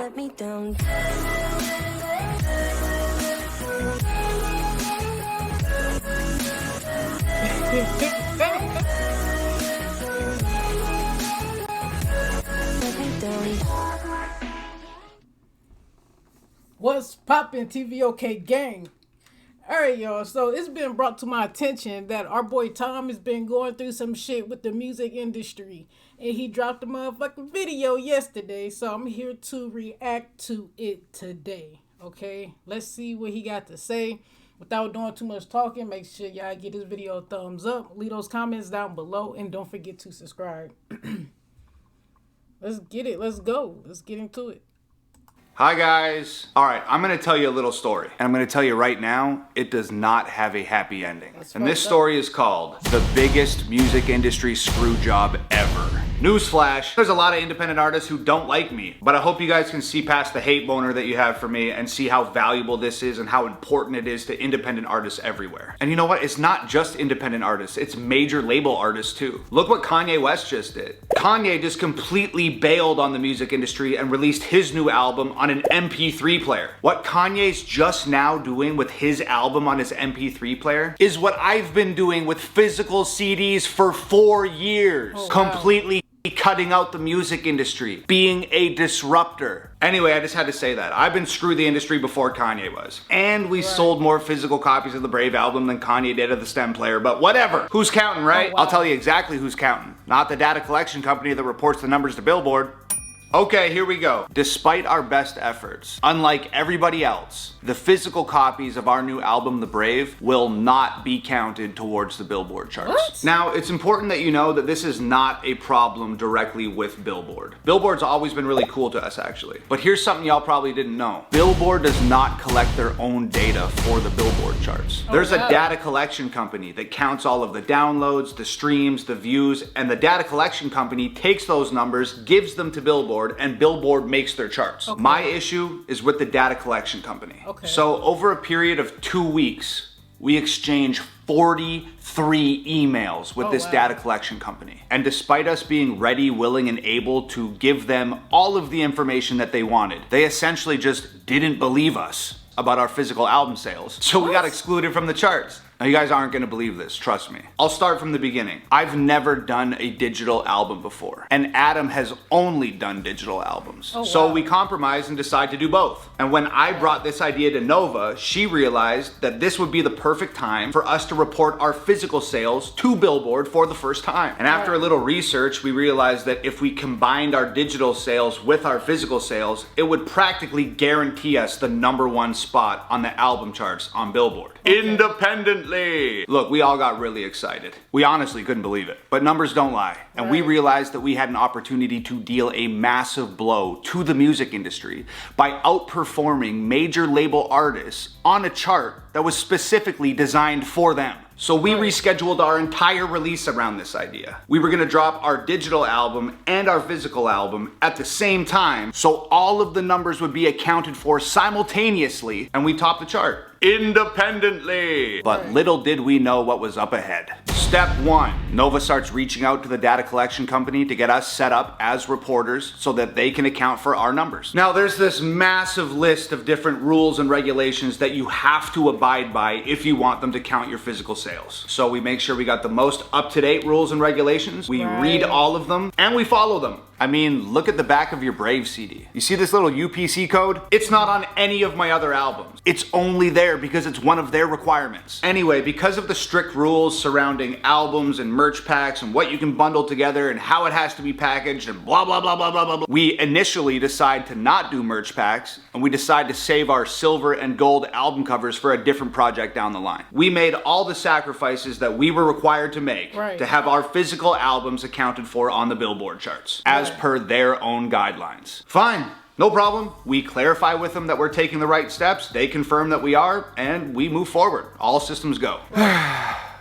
let me down. What's poppin', TVOK gang? Alright, y'all, so it's been brought to my attention that our boy Tom has been going through some shit with the music industry, and he dropped a motherfucking video yesterday, so I'm here to react to it today, okay? Let's see what he got to say. Without doing too much talking, make sure y'all give this video a thumbs up, leave those comments down below, and don't forget to subscribe. Let's get it, let's go, let's get into it. Hi guys. Alright, I'm going to tell you a little story. And I'm going to tell you right now, it does not have a happy ending. And this story is called The Biggest Music Industry Screw Job Ever. Newsflash, there's a lot of independent artists who don't like me, but I hope you guys can see past the hate boner that you have for me and see how valuable this is and how important it is to independent artists everywhere. And you know what? It's not just independent artists, it's major label artists too. Look what Kanye West just did. Kanye just completely bailed on the music industry and released his new album on an MP3 player. What Kanye's just now doing with his album on his MP3 player is what I've been doing with physical CDs for 4 years. Oh, wow. Completely cutting out the music industry, being a disruptor. Anyway, I just had to say that. I've been screwed the industry before Kanye was. And we sold more physical copies of the Brave album than Kanye did of the STEM player, but whatever. Who's counting, right? Oh, wow. I'll tell you exactly who's counting. Not the data collection company that reports the numbers to Billboard. Okay, here we go. Despite our best efforts, unlike everybody else, the physical copies of our new album, The Brave, will not be counted towards the Billboard charts. What? Now, it's important that you know that this is not a problem directly with Billboard. Billboard's always been really cool to us, actually. But here's something y'all probably didn't know. Billboard does not collect their own data for the Billboard charts. There's a data collection company that counts all of the downloads, the streams, the views, and the data collection company takes those numbers, gives them to Billboard, and Billboard makes their charts. Okay. My issue is with the data collection company. Okay. So over a period of 2 weeks, we exchanged 43 emails with this data collection company. And despite us being ready, willing, and able to give them all of the information that they wanted, they essentially just didn't believe us about our physical album sales. So we got excluded from the charts. Now you guys aren't gonna believe this, trust me. I'll start from the beginning. I've never done a digital album before, and Adam has only done digital albums. Oh, so wow. we compromised and decided to do both. And when I brought this idea to Nova, she realized that this would be the perfect time for us to report our physical sales to Billboard for the first time. And after a little research, we realized that if we combined our digital sales with our physical sales, it would practically guarantee us the #1 spot on the album charts on Billboard. Independently. Look, we all got really excited. We honestly couldn't believe it. But numbers don't lie. And we realized that we had an opportunity to deal a massive blow to the music industry by outperforming major label artists on a chart that was specifically designed for them. So we rescheduled our entire release around this idea. We were gonna drop our digital album and our physical album at the same time, so all of the numbers would be accounted for simultaneously, and we topped the chart. Independently. But little did we know what was up ahead. Step 1, Nova starts reaching out to the data collection company to get us set up as reporters so that they can account for our numbers. Now there's this massive list of different rules and regulations that you have to abide by if you want them to count your physical sales. So we make sure we got the most up-to-date rules and regulations, we read all of them, and we follow them. I mean, look at the back of your Brave CD. You see this little UPC code? It's not on any of my other albums. It's only there because it's one of their requirements. Anyway, because of the strict rules surrounding albums and merch packs and what you can bundle together and how it has to be packaged and blah, blah, blah, blah, blah, blah, blah, we initially decide to not do merch packs, and we decide to save our silver and gold album covers for a different project down the line. We made all the sacrifices that we were required to make to have our physical albums accounted for on the Billboard charts, as per their own guidelines. Fine. No problem. We clarify with them that we're taking the right steps, they confirm that we are, and we move forward. All systems go.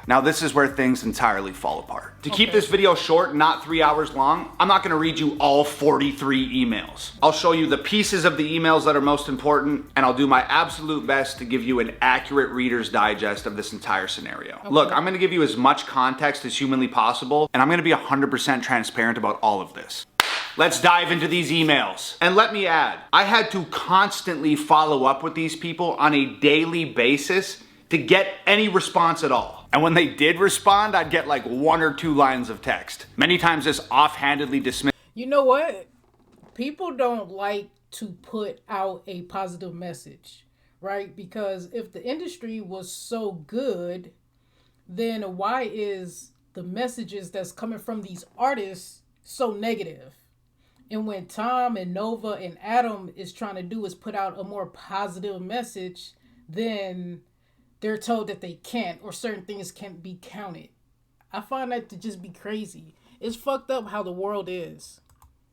Now this is where things entirely fall apart. To keep this video short, not 3 hours long, I'm not gonna read you all 43 emails. I'll show you the pieces of the emails that are most important, and I'll do my absolute best to give you an accurate Reader's Digest of this entire scenario. Look, I'm gonna give you as much context as humanly possible, and I'm gonna be 100% transparent about all of this. Let's dive into these emails. And let me add, I had to constantly follow up with these people on a daily basis to get any response at all. And when they did respond, I'd get like 1 or 2 lines of text. Many times just offhandedly dismissed. You know what? People don't like to put out a positive message, right? Because if the industry was so good, then why is the messages that's coming from these artists so negative? And when Tom and Nova and Adam is trying to do is put out a more positive message, then they're told that they can't, or certain things can't be counted. I find that to just be crazy. It's fucked up how the world is.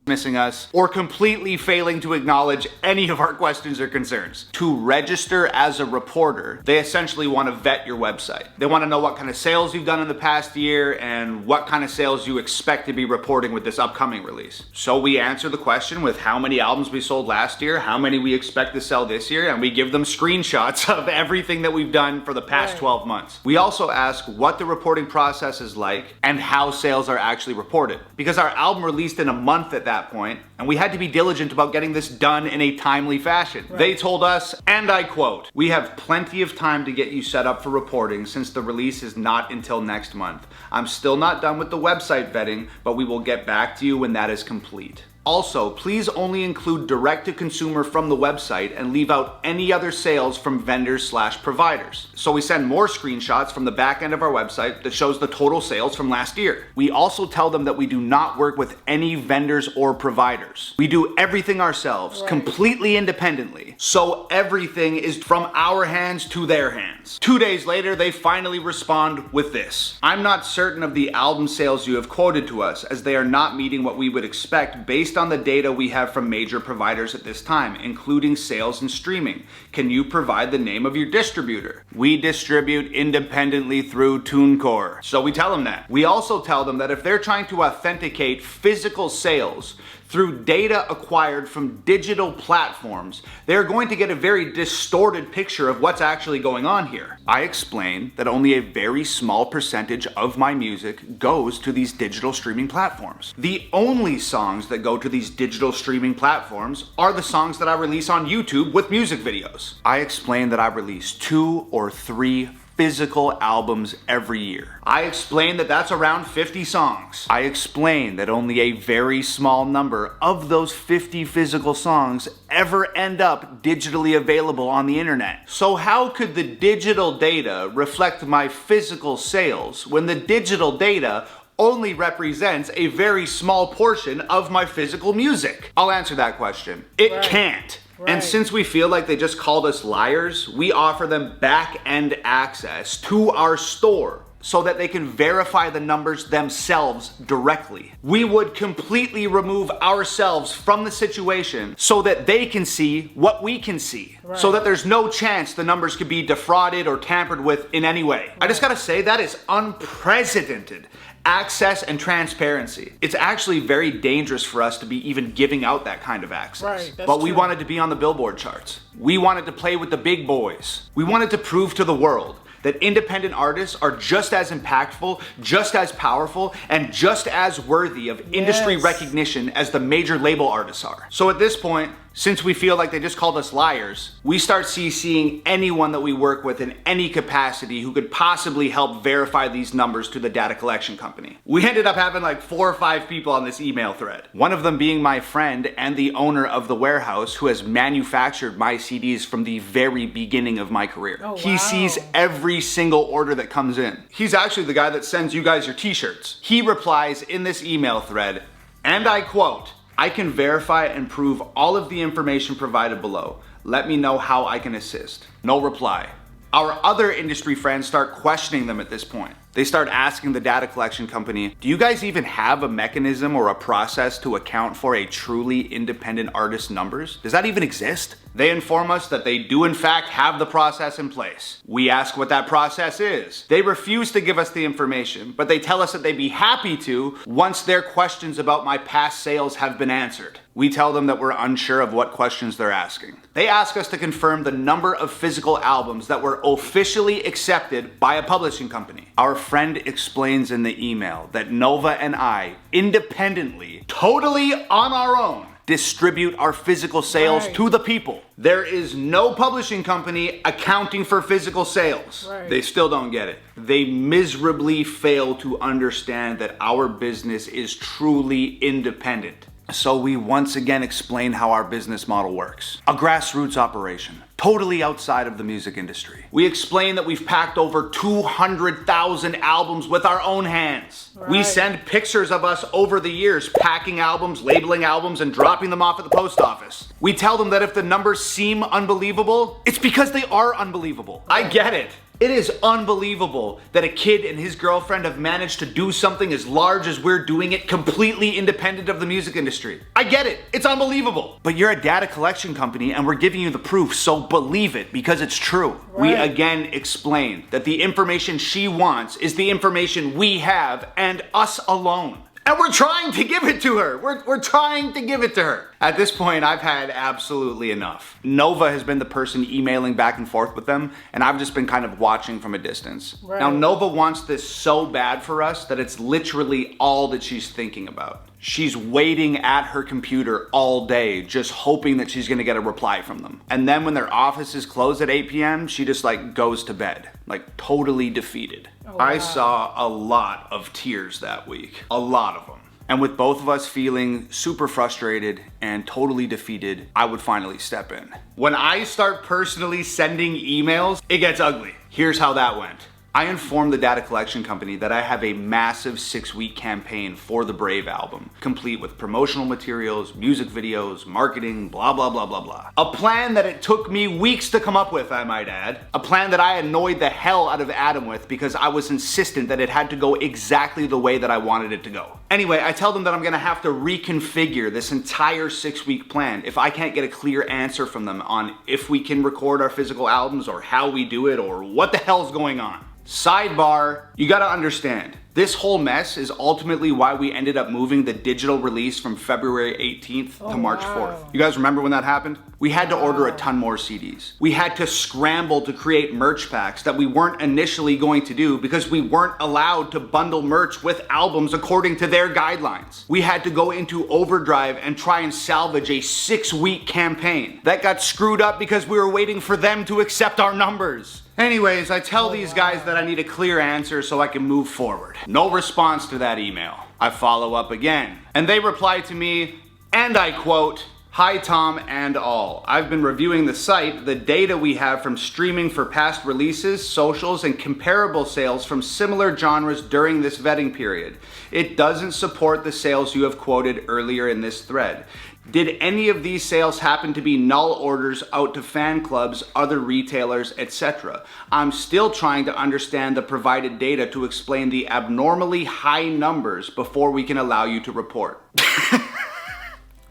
Missing us, or completely failing to acknowledge any of our questions or concerns. To register as a reporter, they essentially want to vet your website. They want to know what kind of sales you've done in the past year and what kind of sales you expect to be reporting with this upcoming release. So we answer the question with how many albums we sold last year, how many we expect to sell this year, and we give them screenshots of everything that we've done for the past 12 months. We also ask what the reporting process is like and how sales are actually reported. Because our album released in a month at that point, and we had to be diligent about getting this done in a timely fashion. Right. They told us, and I quote, "We have plenty of time to get you set up for reporting since the release is not until next month. I'm still not done with the website vetting, but we will get back to you when that is complete. Also, please only include direct to consumer from the website and leave out any other sales from vendors/providers." So we send more screenshots from the back end of our website that shows the total sales from last year. We also tell them that we do not work with any vendors or providers. We do everything ourselves, completely independently. So everything is from our hands to their hands. 2 days later, they finally respond with this: "I'm not certain of the album sales you have quoted to us, as they are not meeting what we would expect based on the data we have from major providers at this time, including sales and streaming. Can you provide the name of your distributor?" We distribute independently through TuneCore. So we tell them that. We also tell them that if they're trying to authenticate physical sales through data acquired from digital platforms, they're going to get a very distorted picture of what's actually going on here. I explain that only a very small percentage of my music goes to these digital streaming platforms. The only songs that go to these digital streaming platforms are the songs that I release on YouTube with music videos. I explain that I release 2 or 3 physical albums every year. I explain that that's around 50 songs. I explain that only a very small number of those 50 physical songs ever end up digitally available on the internet. So how could the digital data reflect my physical sales when the digital data only represents a very small portion of my physical music? I'll answer that question. It can't. Right. And since we feel like they just called us liars, we offer them back-end access to our store so that they can verify the numbers themselves directly. We would completely remove ourselves from the situation so that they can see what we can see. Right. So that there's no chance the numbers could be defrauded or tampered with in any way. Right. I just gotta say, that is unprecedented access and transparency. It's actually very dangerous for us to be even giving out that kind of access. Right, but we wanted to be on the Billboard charts. We wanted to play with the big boys. We wanted to prove to the world that independent artists are just as impactful, just as powerful, and just as worthy of industry recognition as the major label artists are. So at this point, since we feel like they just called us liars, we start CCing anyone that we work with in any capacity who could possibly help verify these numbers to the data collection company. We ended up having like 4 or 5 people on this email thread. One of them being my friend and the owner of the warehouse who has manufactured my CDs from the very beginning of my career. Oh, wow. He sees every single order that comes in. He's actually the guy that sends you guys your t-shirts. He replies in this email thread, and I quote, "I can verify and prove all of the information provided below. Let me know how I can assist." No reply. Our other industry friends start questioning them at this point. They start asking the data collection company, "Do you guys even have a mechanism or a process to account for a truly independent artist's numbers? Does that even exist?" They inform us that they do in fact have the process in place. We ask what that process is. They refuse to give us the information, but they tell us that they'd be happy to once their questions about my past sales have been answered. We tell them that we're unsure of what questions they're asking. They ask us to confirm the number of physical albums that were officially accepted by a publishing company. Our friend explains in the email that Nova and I, independently, totally on our own, distribute our physical sales to the people. There is no publishing company accounting for physical sales. They still don't get it. They miserably fail to understand that our business is truly independent. So we once again explain how our business model works. A grassroots operation, totally outside of the music industry. We explain that we've packed over 200,000 albums with our own hands. We send pictures of us over the years packing albums, labeling albums, and dropping them off at the post office. We tell them that if the numbers seem unbelievable, it's because they are unbelievable. I get it. It is unbelievable that a kid and his girlfriend have managed to do something as large as we're doing it completely independent of the music industry. I get it. It's unbelievable. But you're a data collection company and we're giving you the proof, so believe it because it's true. We again explain that the information she wants is the information we have and us alone. And we're trying to give it to her. We're trying to give it to her. At this point, I've had absolutely enough. Nova has been the person emailing back and forth with them, and I've just been kind of watching from a distance. Now, Nova wants this so bad for us that it's literally all that she's thinking about. She's waiting at her computer all day, just hoping that she's gonna get a reply from them. And then when their offices close at 8 p.m., she just goes to bed, totally defeated. I saw a lot of tears that week, a lot of them. And with both of us feeling super frustrated and totally defeated, I would finally step in. When I start personally sending emails, it gets ugly. Here's how that went. I informed the data collection company that I have a massive 6-week campaign for the Brave album, complete with promotional materials, music videos, marketing, blah, blah, blah, blah, blah. A plan that it took me weeks to come up with, I might add. A plan that I annoyed the hell out of Adam with because I was insistent that it had to go exactly the way that I wanted it to go. Anyway, I tell them that I'm gonna have to reconfigure this entire 6-week plan if I can't get a clear answer from them on if we can record our physical albums or how we do it or what the hell's going on. Sidebar, you gotta understand, this whole mess is ultimately why we ended up moving the digital release from February 18th to March 4th. You guys remember when that happened? We had to order a ton more CDs. We had to scramble to create merch packs that we weren't initially going to do because we weren't allowed to bundle merch with albums according to their guidelines. We had to go into overdrive and try and salvage a 6-week campaign. That got screwed up because we were waiting for them to accept our numbers. Anyways, I tell these guys that I need a clear answer so I can move forward. No response to that email. I follow up again, and they reply to me, and I quote, "Hi Tom and all. I've been reviewing the site, the data we have from streaming for past releases, socials, and comparable sales from similar genres during this vetting period. It doesn't support the sales you have quoted earlier in this thread. Did any of these sales happen to be null orders out to fan clubs, other retailers, etc.? I'm still trying to understand the provided data to explain the abnormally high numbers before we can allow you to report."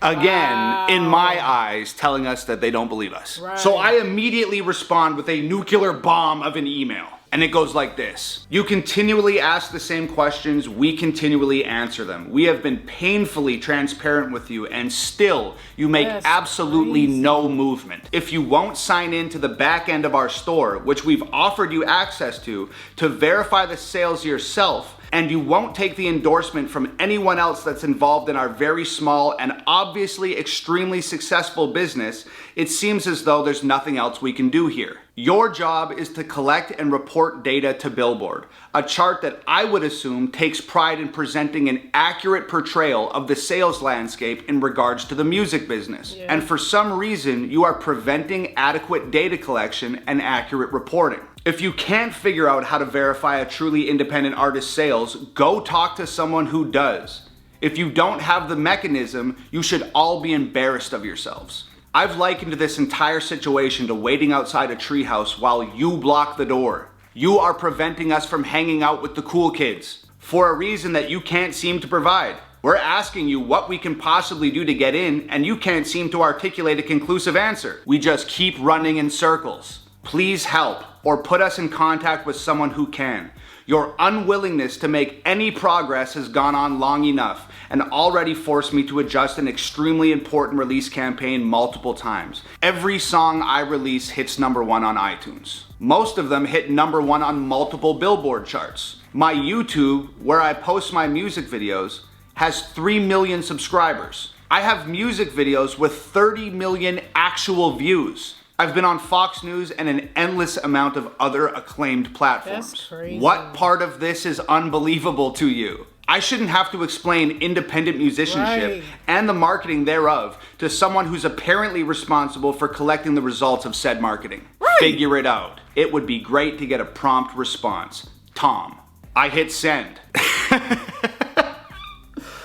Again, in my eyes, telling us that they don't believe us. So I immediately respond with a nuclear bomb of an email. And it goes like this. You continually ask the same questions, we continually answer them. We have been painfully transparent with you and still you make absolutely no movement. If you won't sign in to the back end of our store, which we've offered you access to verify the sales yourself, and you won't take the endorsement from anyone else that's involved in our very small and obviously extremely successful business, it seems as though there's nothing else we can do here. Your job is to collect and report data to Billboard, a chart that I would assume takes pride in presenting an accurate portrayal of the sales landscape in regards to the music business. And for some reason, you are preventing adequate data collection and accurate reporting. If you can't figure out how to verify a truly independent artist's sales, go talk to someone who does. If you don't have the mechanism, you should all be embarrassed of yourselves. I've likened this entire situation to waiting outside a treehouse while you block the door. You are preventing us from hanging out with the cool kids for a reason that you can't seem to provide. We're asking you what we can possibly do to get in, and you can't seem to articulate a conclusive answer. We just keep running in circles. Please help, or put us in contact with someone who can. Your unwillingness to make any progress has gone on long enough and already forced me to adjust an extremely important release campaign multiple times. Every song I release hits #1 on iTunes. Most of them hit #1 on multiple Billboard charts. My YouTube, where I post my music videos, has 3 million subscribers. I have music videos with 30 million actual views. I've been on Fox News and an endless amount of other acclaimed platforms. That's crazy. What part of this is unbelievable to you? I shouldn't have to explain independent musicianship and the marketing thereof to someone who's apparently responsible for collecting the results of said marketing. Figure it out. It would be great to get a prompt response. Tom. I hit send.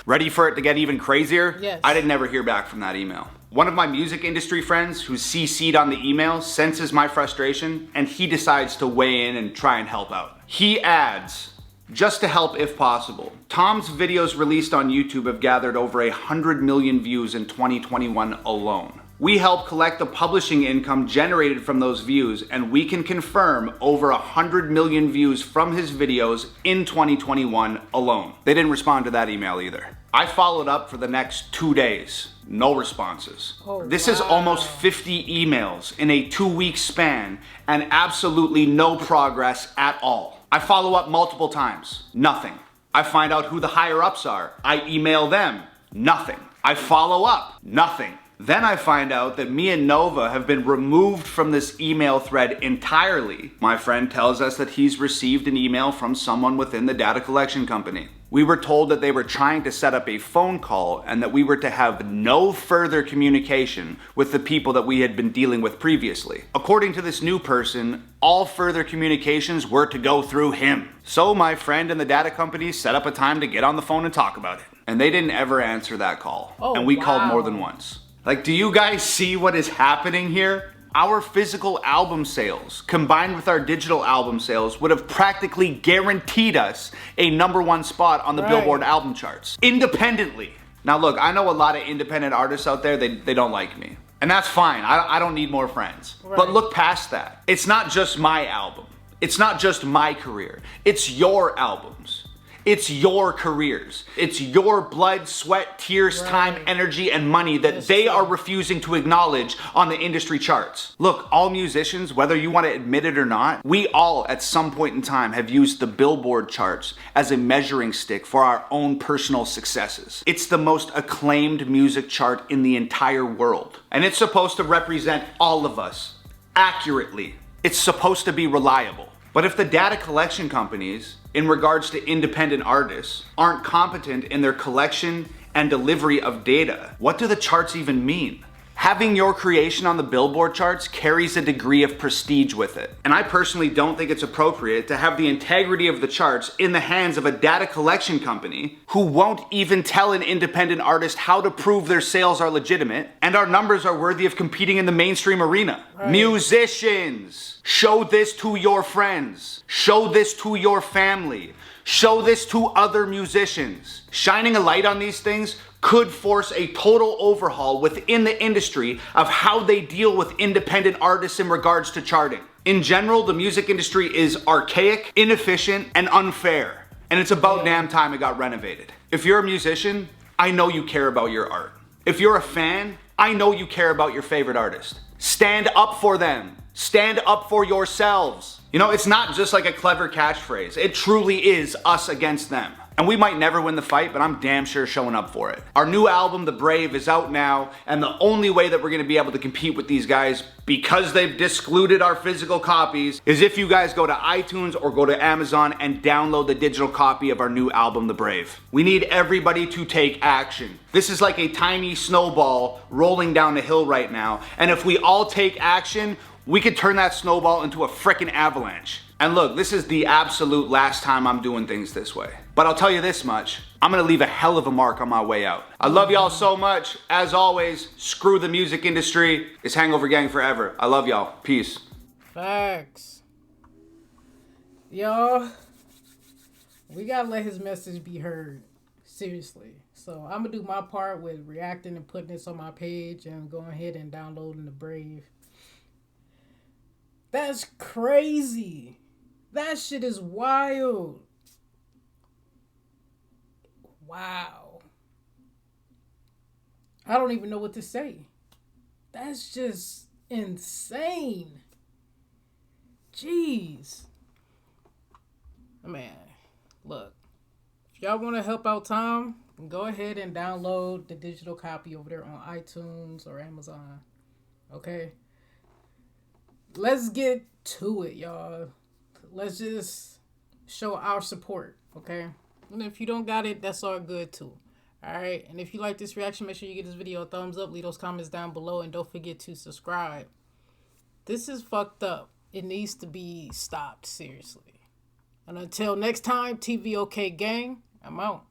Ready for it to get even crazier? Yes. I didn't ever hear back from that email. One of my music industry friends who's CC'd on the email senses my frustration and he decides to weigh in and try and help out. He adds, just to help if possible, Tom's videos released on YouTube have gathered over 100 million views in 2021 alone. We help collect the publishing income generated from those views, and we can confirm over 100 million views from his videos in 2021 alone. They didn't respond to that email either. I followed up for the next 2 days. No responses. This is almost 50 emails in a 2-week span and absolutely no progress at all. I follow up multiple times. Nothing. I find out who the higher ups are. I email them. Nothing. I follow up. Nothing. Then I find out that me and Nova have been removed from this email thread entirely. My friend tells us that he's received an email from someone within the data collection company. We were told that they were trying to set up a phone call and that we were to have no further communication with the people that we had been dealing with previously. According to this new person, all further communications were to go through him. So my friend and the data company set up a time to get on the phone and talk about it. And they didn't ever answer that call. And we called more than once. Like, do you guys see what is happening here? Our physical album sales, combined with our digital album sales, would have practically guaranteed us a #1 spot on the Billboard album charts, independently. Now look, I know a lot of independent artists out there, they don't like me. And that's fine, I don't need more friends. But look past that. It's not just my album. It's not just my career. It's your albums. It's your careers. It's your blood, sweat, tears, time, energy, and money that they are refusing to acknowledge on the industry charts. Look, all musicians, whether you want to admit it or not, we all at some point in time have used the Billboard charts as a measuring stick for our own personal successes. It's the most acclaimed music chart in the entire world. And it's supposed to represent all of us accurately. It's supposed to be reliable. But if the data collection companies, in regards to independent artists, aren't competent in their collection and delivery of data, what do the charts even mean? Having your creation on the Billboard charts carries a degree of prestige with it. And I personally don't think it's appropriate to have the integrity of the charts in the hands of a data collection company who won't even tell an independent artist how to prove their sales are legitimate and our numbers are worthy of competing in the mainstream arena. Musicians, show this to your friends. Show this to your family. Show this to other musicians. Shining a light on these things could force a total overhaul within the industry of how they deal with independent artists in regards to charting. In general, the music industry is archaic, inefficient, and unfair. And it's about damn time it got renovated. If you're a musician, I know you care about your art. If you're a fan, I know you care about your favorite artist. Stand up for them. Stand up for yourselves. You know, it's not just like a clever catchphrase. It truly is us against them. And we might never win the fight, but I'm damn sure showing up for it. Our new album, The Brave, is out now, and the only way that we're gonna be able to compete with these guys, because they've discluded our physical copies, is if you guys go to iTunes or go to Amazon and download the digital copy of our new album, The Brave. We need everybody to take action. This is like a tiny snowball rolling down the hill right now, and if we all take action, we could turn that snowball into a frickin' avalanche. And look, this is the absolute last time I'm doing things this way. But I'll tell you this much, I'm gonna leave a hell of a mark on my way out. I love y'all so much. As always, screw the music industry. It's Hangover Gang forever. I love y'all. Peace. Facts. Y'all, we gotta let his message be heard. Seriously. So I'm gonna do my part with reacting and putting this on my page and going ahead and downloading the Brave. That's crazy. That shit is wild. Wow. I don't even know what to say. That's just insane. Jeez. Man, look. If y'all want to help out Tom, go ahead and download the digital copy over there on iTunes or Amazon. Okay? Let's get to it, y'all. Let's just show our support, okay? And if you don't got it, that's all good too. Alright? And if you like this reaction, make sure you give this video a thumbs up, leave those comments down below, and don't forget to subscribe. This is fucked up. It needs to be stopped, seriously. And until next time, TVOK gang, I'm out.